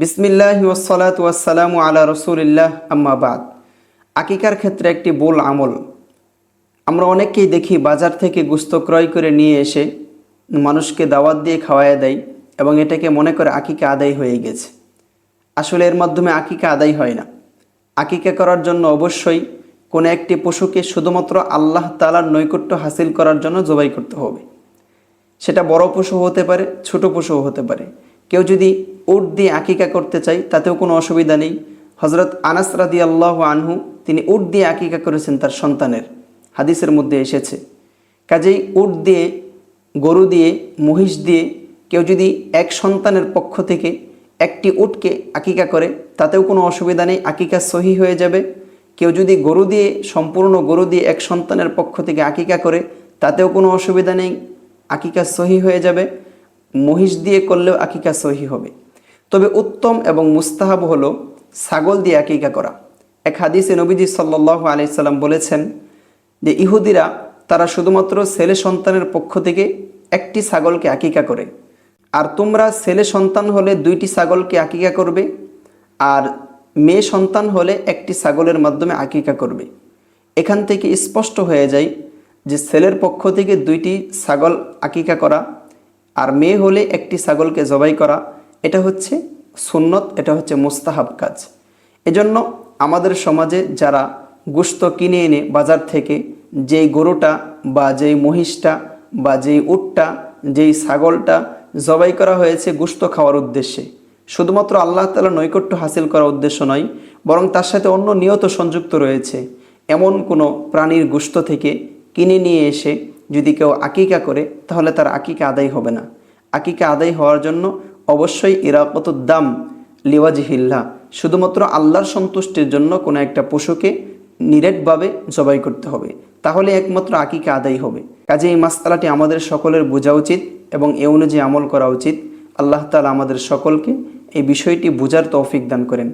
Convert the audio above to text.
বিসমিল্লাহি ওয়াসসালাতু ওয়াসসালামু আলা রাসূলিল্লাহ আম্মা বাদ। আকিকার ক্ষেত্রে একটি ভুল আমল আমরা অনেককেই দেখি, বাজার থেকে গোশত ক্রয় করে নিয়ে এসে মানুষকে দাওয়াত দিয়ে খাওয়ায় দেয় এবং এটাকে মনে করে আকিকা আদায় হয়ে গেছে। আসলে এর মাধ্যমে আকিকা আদায় হয় না। আকিকা করার জন্য অবশ্যই কোনো একটি পশুকে শুধুমাত্র আল্লাহ তাআলার নৈকট্য হাসিল করার জন্য জবাই করতে হবে। সেটা বড় পশু হতে পারে, ছোট পশুও হতে পারে। কেউ যদি উট দিয়ে আকিকা করতে চায় তাতেও কোনো অসুবিধা নেই। হযরত আনাস রাদিয়াল্লাহু আনহু তিনি উট দিয়ে আকিকা করেছেন তার সন্তানের, হাদিসের মধ্যে এসেছে। কাজেই উট দিয়ে, গরু দিয়ে, মহিষ দিয়ে কেউ যদি এক সন্তানের পক্ষ থেকে একটি উটকে আকিকা করে তাতেও কোনো অসুবিধা নেই, আকিকা সহি হয়ে যাবে। কেউ যদি গরু দিয়ে, সম্পূর্ণ গরু দিয়ে এক সন্তানের পক্ষ থেকে আকিকা করে তাতেও কোনো অসুবিধা নেই, আকিকা সহি হয়ে যাবে। মহিষ দিয়ে করলেও আকিকা সহি হবে। তবে উত্তম এবং মুস্তাহাব হলো ছাগল দিয়ে আকিকা করা। এক হাদিসে নবীজি সাল্লাল্লাহু আলাইহি সাল্লাম বলেছেন যে ইহুদিরা তারা শুধুমাত্র ছেলে সন্তানের পক্ষ থেকে একটি ছাগলকে আকিকা করে, আর তোমরা ছেলে সন্তান হলে 2টি ছাগলকে আকিকা করবে, আর মেয়ে সন্তান হলে একটি ছাগলের মাধ্যমে আকিকা করবে। এখান থেকে স্পষ্ট হয়ে যায় যে ছেলের পক্ষ থেকে 2টি ছাগল আকিকা করা আর মেয়ে হলে একটি ছাগলকে জবাই করা, এটা হচ্ছে সুন্নত, এটা হচ্ছে মুস্তাহাব কাজ। এজন্য আমাদের সমাজে যারা গোশত কিনে এনে বাজার থেকে যেই গরুটা বা যেই মহিষটা বা যেই উটটা, যেই ছাগলটা জবাই করা হয়েছে গোশত খাওয়ার উদ্দেশ্যে, শুধুমাত্র আল্লাহ তাআলার নৈকট্য হাসিল করার উদ্দেশ্য নয়, বরং তার সাথে অন্য নিয়ত সংযুক্ত রয়েছে, এমন কোনো প্রাণীর গোশত থেকে কিনে নিয়ে এসে যদি কেউ আকিকা করে তাহলে তার আকিকা আদায় হবে না। আকিকা আদায় হওয়ার জন্য অবশ্যই ইরাকাতুদ দাম লিওয়াজহিল্লাহ, শুধুমাত্র আল্লাহর সন্তুষ্টির জন্য কোনো একটা পশুকে নিরেটভাবে জবাই করতে হবে, তাহলে একমাত্র আকিকা আদায় হবে। কাজে এই মাসআলাটি আমাদের সকলের বোঝা উচিত এবং এ অনুযায়ী আমল করা উচিত। আল্লাহ তাআলা আমাদের সকলকে এই বিষয়টি বোঝার তৌফিক দান করেন।